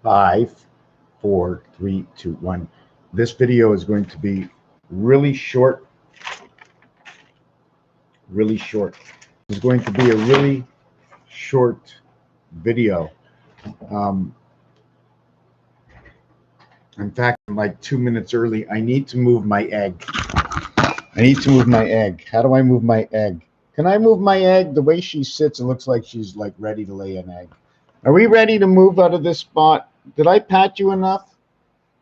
5, 4, 3, 2, 1. This video is going to be really short. Really short. It's going to be a really short video. In fact, I'm like 2 minutes early. I need to move my egg. How do I move my egg? Can I move my egg? The way she sits, it looks like she's like ready to lay an egg. Are we ready to move out of this spot? Did I pat you enough?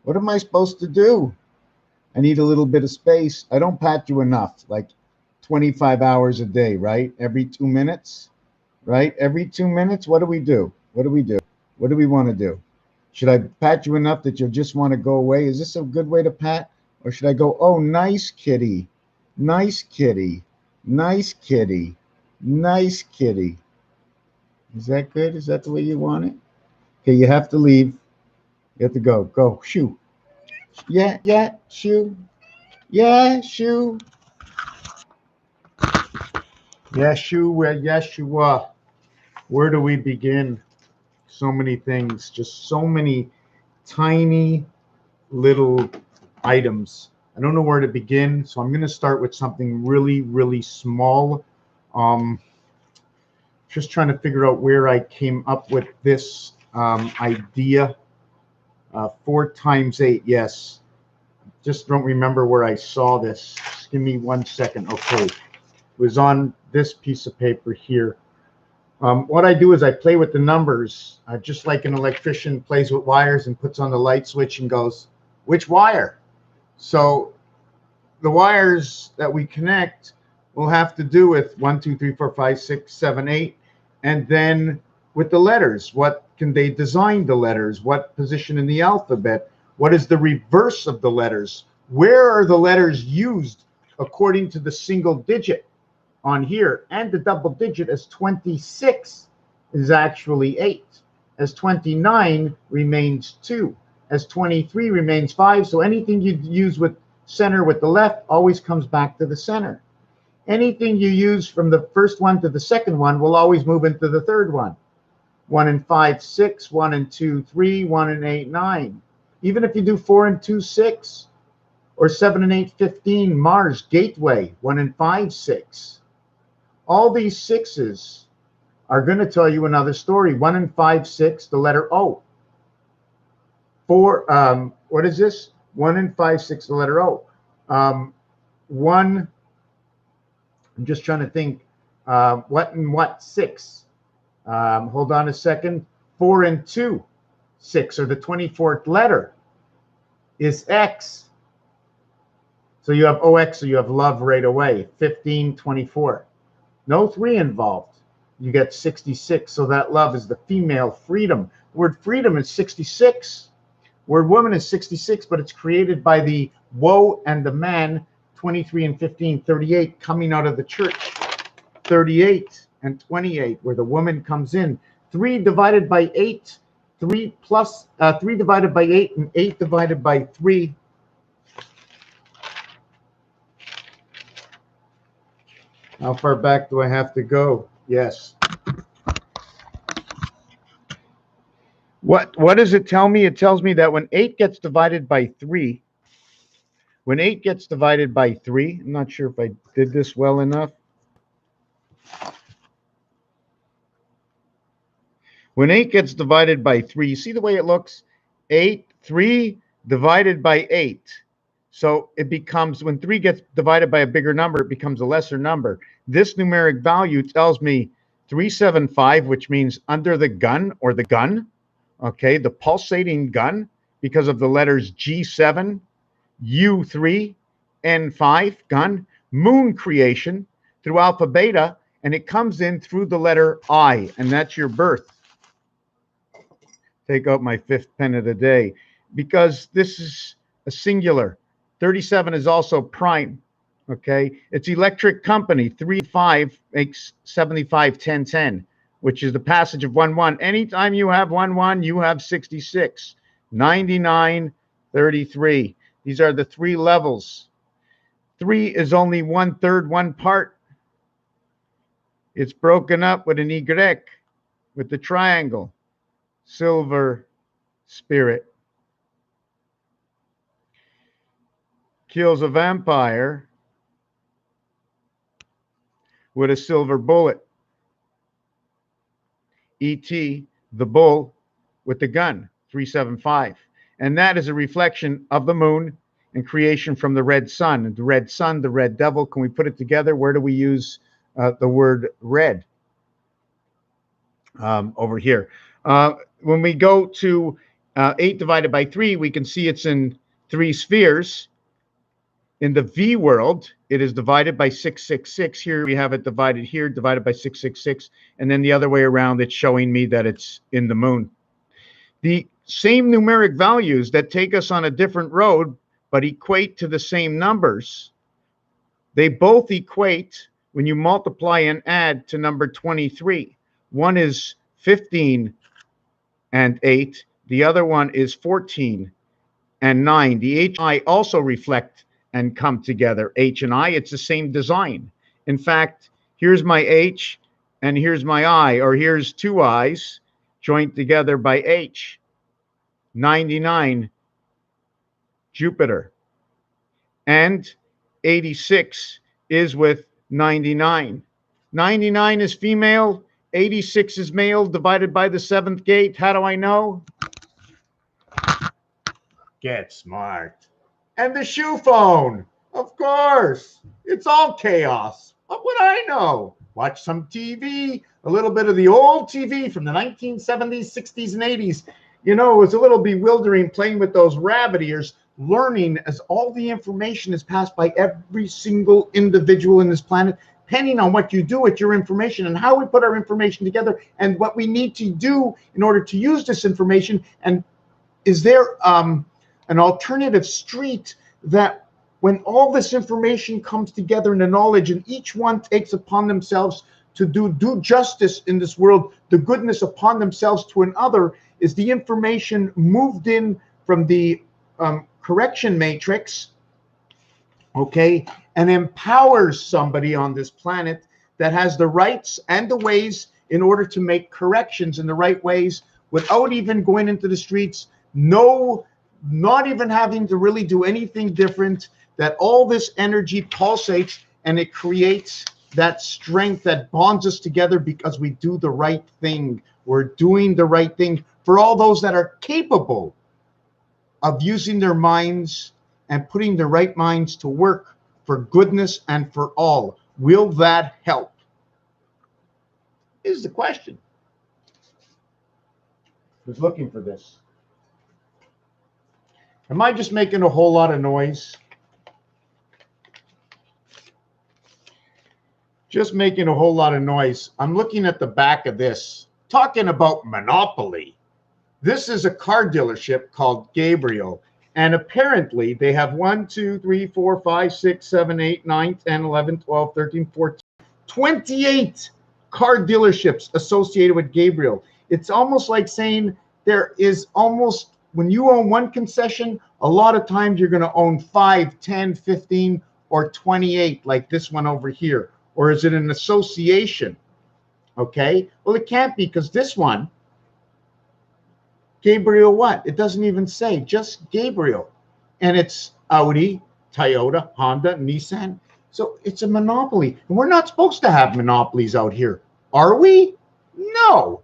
What am I supposed to do? I need a little bit of space. I don't pat you enough, like 25 hours a day, right? Every 2 minutes, right? Every 2 minutes, what do we do? What do we do? What do we want to do? Should I pat you enough that you'll just want to go away? Is this a good way to pat? Or should I go, oh, nice kitty, nice kitty, nice kitty, nice kitty? Is that good? Is that the way you want it? Okay, you have to leave. You have to go. Go. Shoo. Yeah, shoo. Yeah, shoo. Yeshua, Yeshua. Where do we begin? So many things, just so many tiny little items. I don't know where to begin, so I'm going to start with something really, really small. Just trying to figure out where I came up with this idea. 4 times 8, yes. Just don't remember where I saw this. Just give me 1 second. Okay. It was on this piece of paper here. What I do is I play with the numbers, just like an electrician plays with wires and puts on the light switch and goes, which wire? So the wires that we connect will have to do with 1, 2, 3, 4, 5, 6, 7, 8. And then with the letters, what can they design the letters? What position in the alphabet? What is the reverse of the letters? Where are the letters used according to the single digit on here? And the double digit, as 26 is actually 8. As 29 remains 2. As 23 remains 5. So anything you use with center with the left always comes back to the center. Anything you use from the first one to the second one will always move into the third one. 1 and 5, 6. 1 and 2, 3. 1 and 8, 9. Even if you do 4 and 2, 6. Or 7 and 8, 15. Mars, gateway. 1 and 5, 6. All these 6s are going to tell you another story. 1 and 5, 6, the letter O. 4, what is this? 1 and 5, 6, the letter O. 1, I'm just trying to think, what and what, 6. Hold on a second. 4 and 2, 6, or the 24th letter is X. So you have OX, so you have love right away. 15, 24. No 3 involved. You get 66. So that love is the female freedom. The word freedom is 66. Word woman is 66, but it's created by the woe and the man, 23 and 15, 38, coming out of the church. 38 and 28, where the woman comes in. 3 divided by 8, 3 divided by 8, and 8 divided by 3. How far back do I have to go? Yes. What does it tell me? It tells me that when 8 gets divided by 3, I'm not sure if I did this well enough. When 8 gets divided by 3, you see the way it looks? 3 divided by 8. So it becomes, when 3 gets divided by a bigger number, it becomes a lesser number. This numeric value tells me 375, which means under the gun, or the gun, okay, the pulsating gun, because of the letters G7, U3, N5, gun, moon creation through alpha beta, and it comes in through the letter I, and that's your birth. Take out my 5th pen of the day, because this is a singular. 37 is also prime, okay? It's electric company. 3, 5 makes 75, 10, 10, which is the passage of 1, 1. Anytime you have 1, 1, you have 66, 99, 33. These are the 3 levels. 3 is only 1/3, 1 part. It's broken up with an Y, with the triangle. Silver, spirit kills a vampire with a silver bullet. E.T., the bull with the gun, 375. And that is a reflection of the moon and creation from the red sun. And the red sun, the red devil, can we put it together? Where do we use the word red? Over here. When we go to 8 divided by 3, we can see it's in 3 spheres. In the V world, it is divided by 666. Here we have it divided here, divided by 666. And then the other way around, it's showing me that it's in the moon. The same numeric values that take us on a different road, but equate to the same numbers, they both equate when you multiply and add to number 23. One is 15 and 8. The other one is 14 and 9. The H and I also reflect and come together. H and I, it's the same design. In fact, here's my H and here's my I, or here's 2 I's joined together by H. 99, Jupiter. And 86 is with 99. 99 is female, 86 is male, divided by the 7th gate. How do I know? Get smart. And the shoe phone, of course. It's all chaos. What would I know? Watch some TV, a little bit of the old TV from the 1970s, 60s, and 80s. You know, it was a little bewildering playing with those rabbit ears, learning as all the information is passed by every single individual in this planet, depending on what you do with your information and how we put our information together and what we need to do in order to use this information. And is there an alternative street that when all this information comes together in the knowledge and each one takes upon themselves to do justice in this world, the goodness upon themselves to another, is the information moved in from the correction matrix, okay, and empowers somebody on this planet that has the rights and the ways in order to make corrections in the right ways without even going into the streets, not even having to really do anything different, that all this energy pulsates and it creates that strength that bonds us together because we do the right thing. We're doing the right thing for all those that are capable of using their minds and putting the right minds to work for goodness and for all. Will that help? Is the question. Who's looking for this? Am I just making a whole lot of noise? Just making a whole lot of noise. I'm looking at the back of this, talking about monopoly. This is a car dealership called Gabriel, and apparently they have 1, 2, 3, 4, 5, 6, 7, 8, 9, 10, 11, 12, 13, 14, 28 car dealerships associated with Gabriel. It's almost like saying there is almost, when you own one concession, a lot of times you're going to own 5, 10, 15, or 28, like this one over here. Or is it an association? Okay, well, it can't be, because this one, Gabriel what? It doesn't even say, just Gabriel. And it's Audi, Toyota, Honda, Nissan. So it's a monopoly. And we're not supposed to have monopolies out here. Are we? No.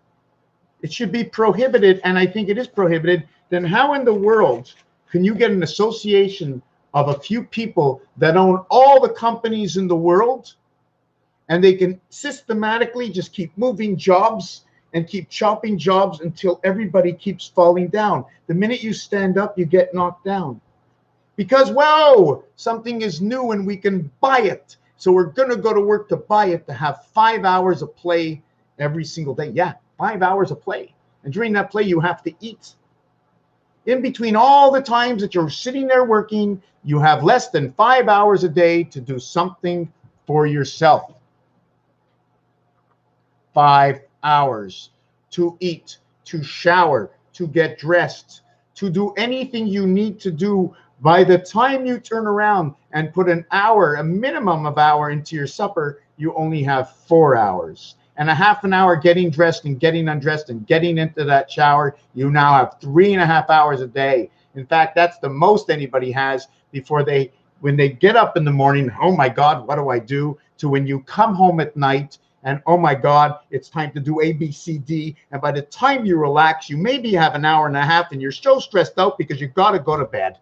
It should be prohibited, and I think it is prohibited. Then how in the world can you get an association of a few people that own all the companies in the world, and they can systematically just keep moving jobs and keep chopping jobs until everybody keeps falling down? The minute you stand up, you get knocked down. Because, whoa, something is new and we can buy it. So we're going to go to work to buy it, to have 5 hours of play every single day. Yeah, 5 hours of play. And during that play, you have to eat. In between all the times that you're sitting there working, you have less than 5 hours a day to do something for yourself. 5 hours to eat, to shower, to get dressed, to do anything you need to do. By the time you turn around and put an hour, a minimum of hour into your supper, you only have 4 hours. and a half an hour getting dressed and getting undressed and getting into that shower, you now have 3.5 hours a day. In fact, that's the most anybody has before when they get up in the morning, oh my God, what do I do? To when you come home at night and oh my God, it's time to do A, B, C, D. And by the time you relax, you maybe have an hour and a half and you're so stressed out because you've got to go to bed.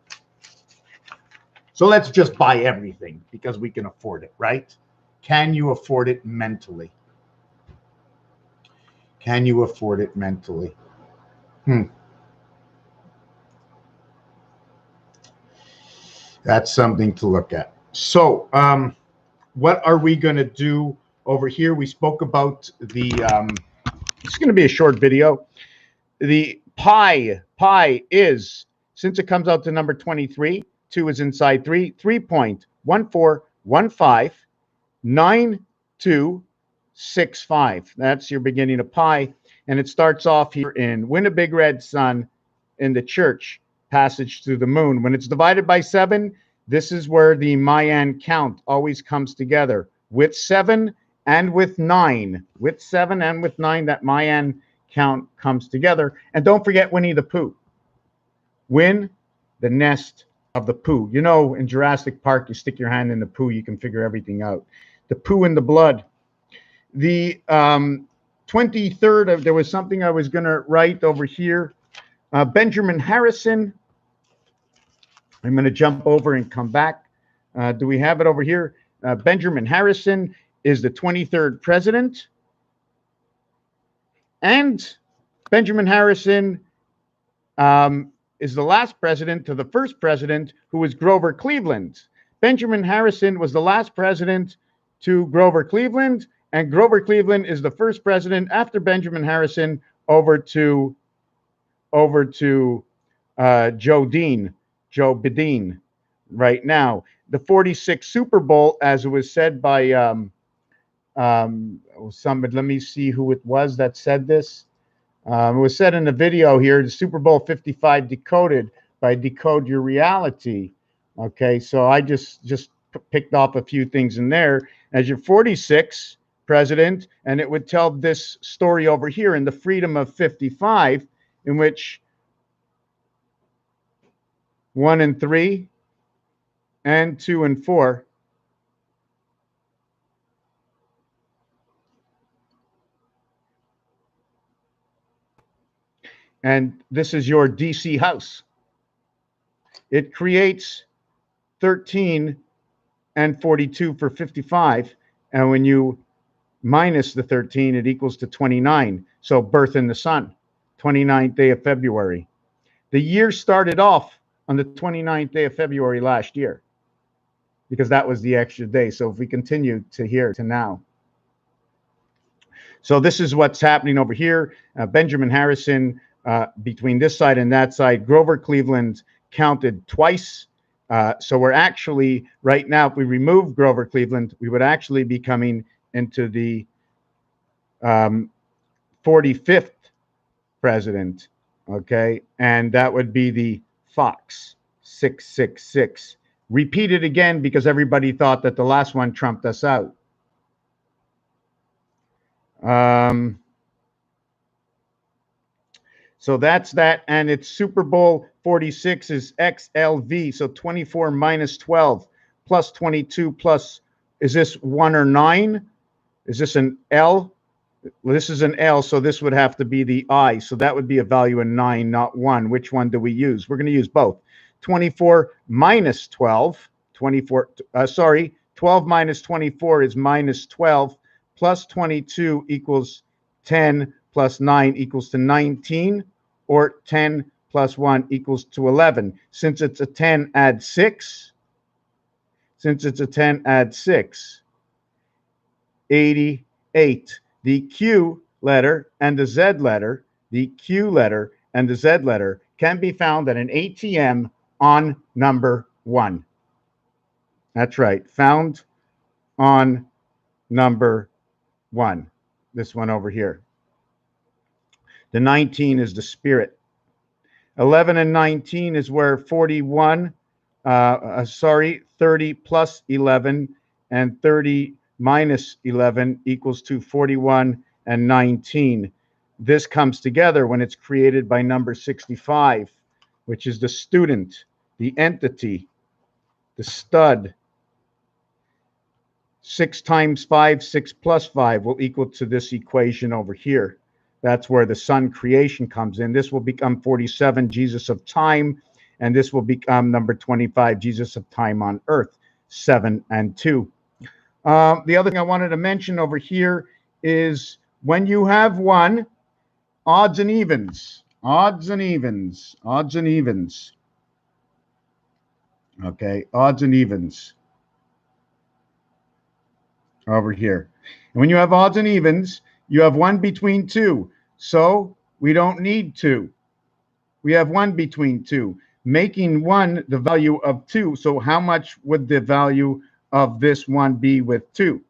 So let's just buy everything because we can afford it, right? Can you afford it mentally? Can you afford it mentally? That's something to look at. So what are we going to do over here? We spoke about the, it's going to be a short video. The pi is, since it comes out to number 23, 2 is inside 3, 3.14159265. That's your beginning of pi. And it starts off here in Win a Big Red Sun in the church, passage through the moon. When it's divided by 7, this is where the Mayan count always comes together with 7 and with 9. With 7 and with 9, that Mayan count comes together. And don't forget Winnie the Pooh. Win the nest of the Pooh. You know, in Jurassic Park, you stick your hand in the Pooh, you can figure everything out. The Pooh in the blood. The 23rd, there was something I was going to write over here. Benjamin Harrison. I'm going to jump over and come back. Do we have it over here? Benjamin Harrison is the 23rd president. And Benjamin Harrison is the last president to the first president, who was Grover Cleveland. Benjamin Harrison was the last president to Grover Cleveland, and Grover Cleveland is the first president after Benjamin Harrison over to Joe Biden right now. The 46th Super Bowl, as it was said by somebody, let me see who it was that said this. It was said in the video here, the Super Bowl 55 decoded by Decode Your Reality. Okay, so I just picked off a few things in there. As your 46th president, and it would tell this story over here in the Freedom of 55, in which 1 and 3 and 2 and 4 and this is your DC house. It creates 13 and 42 for 55, and when you minus the 13, it equals to 29. So birth in the sun, 29th day of February. The year started off on the 29th day of February last year, because that was the extra day. So if we continue to here to now. So this is what's happening over here. Benjamin Harrison, between this side and that side, Grover Cleveland counted twice. So we're actually, right now, if we remove Grover Cleveland, we would actually be coming into the 45th president, okay? And that would be the Fox 666. Repeat it again because everybody thought that the last one trumped us out. So that's that, and it's Super Bowl 46 is XLV, so 24 minus 12 plus 22 plus, is this 1 or 9? Is this an L? Well, this is an L, so this would have to be the I, so that would be a value of 9, not 1. Which one do we use? We're going to use both. 24 minus 12, 12 minus 24 is minus 12, plus 22 equals 10, plus 9 equals to 19, or 10 plus 1 equals to 11. Since it's a 10, add 6. Since it's a 10, add 6. 88. The Q letter and the Z letter, the Q letter and the Z letter can be found at an ATM on number 1. That's right, found on number 1. This one over here. The 19 is the spirit. 11 and 19 is where 30 plus 11 and 39 minus 11 equals to 41 and 19. This comes together when it's created by number 65, which is the student, the entity, the stud. 6 times 5, 6 plus 5 will equal to this equation over here. That's where the Son creation comes in. This will become 47, Jesus of time, and this will become number 25, Jesus of time on earth, 7 and 2. The other thing I wanted to mention over here is when you have one, odds and evens, odds and evens, odds and evens. Okay, odds and evens over here. And when you have odds and evens, you have 1 between 2. So we don't need 2. We have 1 between 2, making 1 the value of 2. So how much would the value of this 1 be with 2?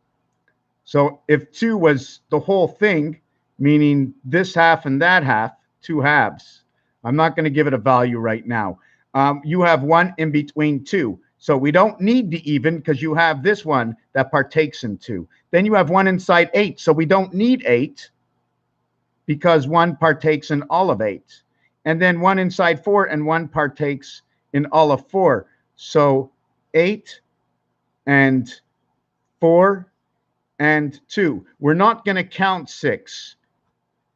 So if 2 was the whole thing, meaning this half and that half, 2 halves. I'm not going to give it a value right now. You have 1 in between 2. So we don't need the even because you have this one that partakes in 2. Then you have 1 inside 8. So we don't need 8 because 1 partakes in all of 8. And then 1 inside 4 and 1 partakes in all of 4. So 8 and 4 and 2. We're not going to count 6.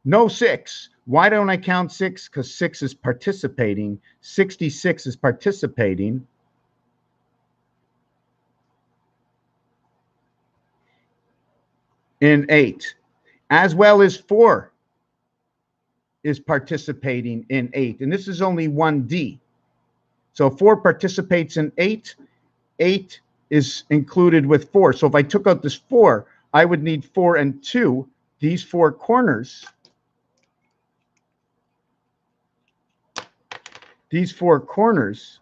No 6. Why don't I count 6? Because 6 is participating. 66 is participating. In 8, as well as 4 is participating in 8. And this is only 1D. So 4 participates in 8. 8 is included with 4. So if I took out this 4, I would need 4 and 2, these 4 corners. These 4 corners.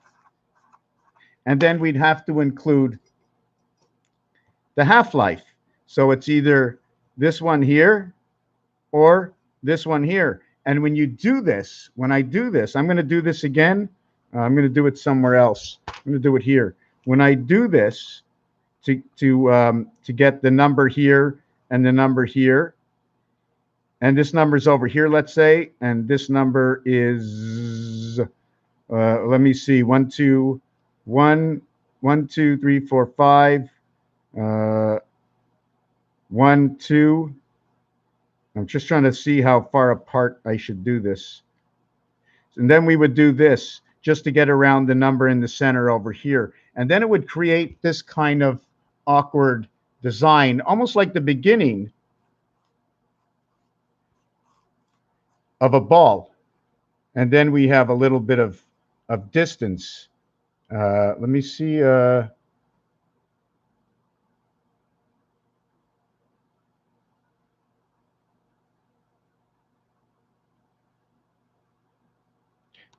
And then we'd have to include the half-life. So it's either this one here or this one here. And when you do this, when I do this, I'm going to do this again. I'm going to do it somewhere else. I'm going to do it here. When I do this to get the number here and the number here, and this number is over here, let's say, and this number is, let me see, 1, 2, 1, 1, 2, 3, 4, 5. 1, 2. I'm just trying to see how far apart I should do this. And then we would do this just to get around the number in the center over here. And then it would create this kind of awkward design, almost like the beginning of a ball. And then we have a little bit of distance. Let me see.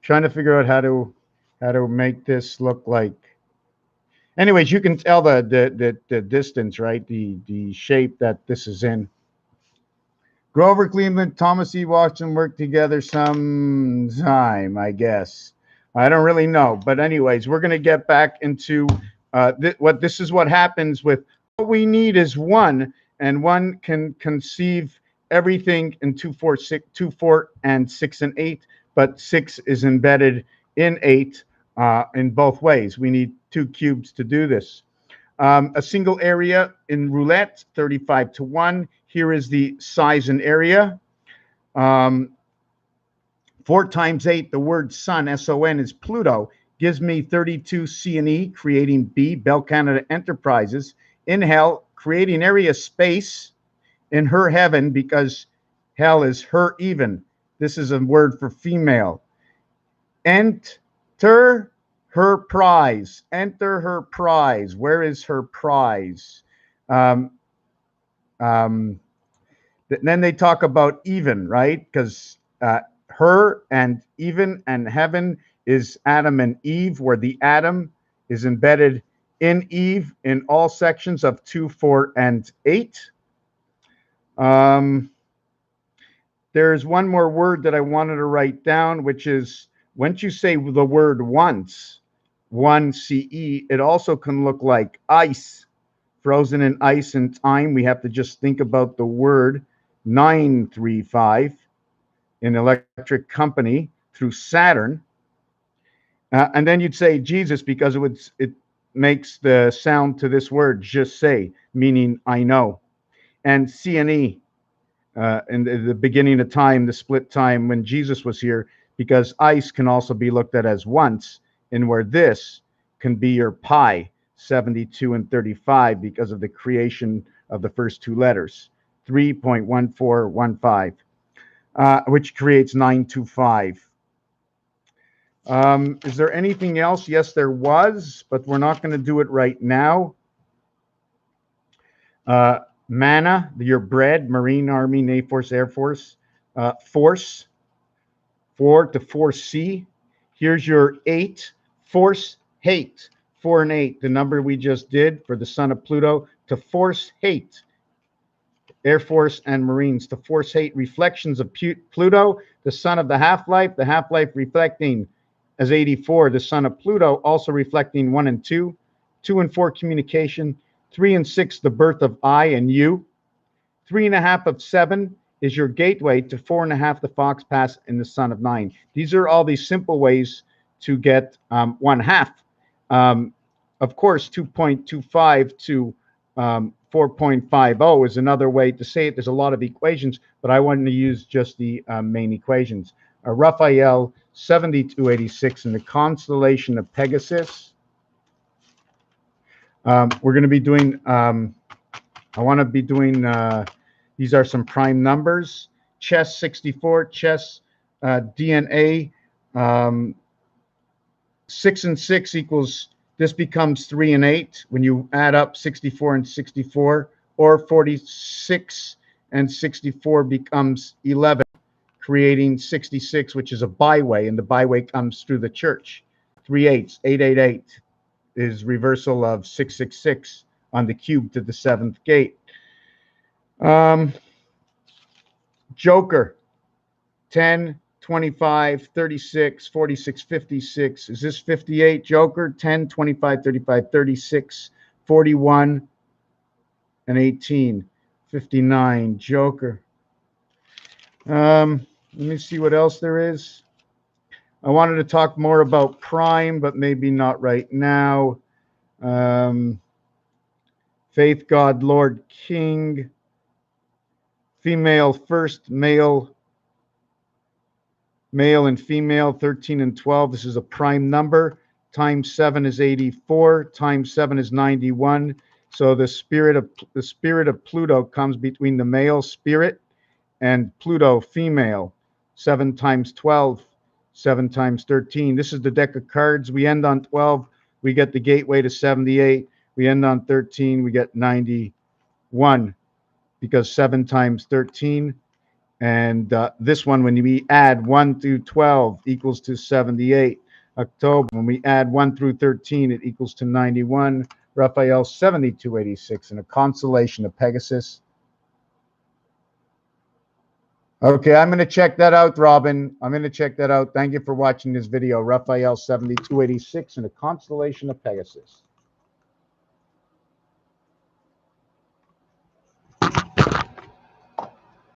Trying to figure out how to make this look like. Anyways, you can tell the distance, right? The shape that this is in. Grover Cleveland, Thomas E. Washington worked together sometime, I guess. I don't really know, but anyways, we're going to get back into this is what happens with what we need is 1, and 1 can conceive everything in 2, 4, 6, 2, 4, and 6 and 8. But 6 is embedded in 8 in both ways. We need 2 cubes to do this. A single area in roulette, 35 to 1. Here is the size and area. 4 times 8, the word sun, S-O-N, is Pluto, gives me 32 C&E, creating B, Bell Canada Enterprises. In hell, creating area space in her heaven, because hell is her even. This is a word for female. Enter her prize. Enter her prize. Where is her prize? Then they talk about even, right? Because her and even and heaven is Adam and Eve, where the Adam is embedded in Eve in all sections of 2, 4, and 8. There's one more word that I wanted to write down, which is once you say the word once, 1 CE, it also can look like ice frozen in ice and time, we have to just think about the word 935 in electric company through Saturn. And then you'd say Jesus because it makes the sound to this word, just say, meaning I know. And C&E, in the beginning of time, the split time when Jesus was here, because ice can also be looked at as once, and where this can be your pi, 72 and 35, because of the creation of the first two letters, 3.1415, which creates 925. Is there anything else? Yes, there was, but we're not going to do it right now. Manna, your bread, Marine, Army, Navy Force, Air Force. Force, 4 to 4C. Here's your 8. Force hate, 4 and 8, the number we just did for the son of Pluto. To force hate, Air Force and Marines. To force hate, reflections of Pluto, the son of the half-life reflecting as 84, the son of Pluto, also reflecting 1 and 2. 2 and 4, communication. 3 and 6, the birth of I and you. 3.5 of 7 is your gateway to 4.5, the fox pass in the son of 9. These are all these simple ways to get 1/2. Of course, 2.25 to 4.50 is another way to say it. There's a lot of equations, but I wanted to use just the main equations. Raphael 7286 in the constellation of Pegasus. We're going to be doing, I want to be doing, these are some prime numbers. Chess 64, chess DNA, 6 and 6 equals, this becomes 3 and 8 when you add up 64 and 64, or 46 and 64 becomes 11, creating 66, which is a byway, and the byway comes through the church. 3 8s, 888 is reversal of 666 on the cube to the 7th gate. Joker, 10, 25, 36, 46, 56. Is this 58, Joker? 10, 25, 35, 36, 41, and 18. 59, Joker. Let me see what else there is. I wanted to talk more about prime, but maybe not right now. Faith, God, Lord, King. Female first, male and female, 13 and 12. This is a prime number. Times 7 is 84. Times 7 is 91. So the spirit of Pluto comes between the male spirit and Pluto female. 7 times 12, 7 times 13. This is the deck of cards. We end on 12. We get the gateway to 78. We end on 13. We get 91 because 7 times 13. And this one, when we add 1 through 12, equals to 78. October, when we add 1 through 13, it equals to 91. Raphael 7286 in a constellation of Pegasus. Okay, I'm going to check that out, Robin. I'm going to check that out. Thank you for watching this video. Raphael 7286 in a constellation of Pegasus.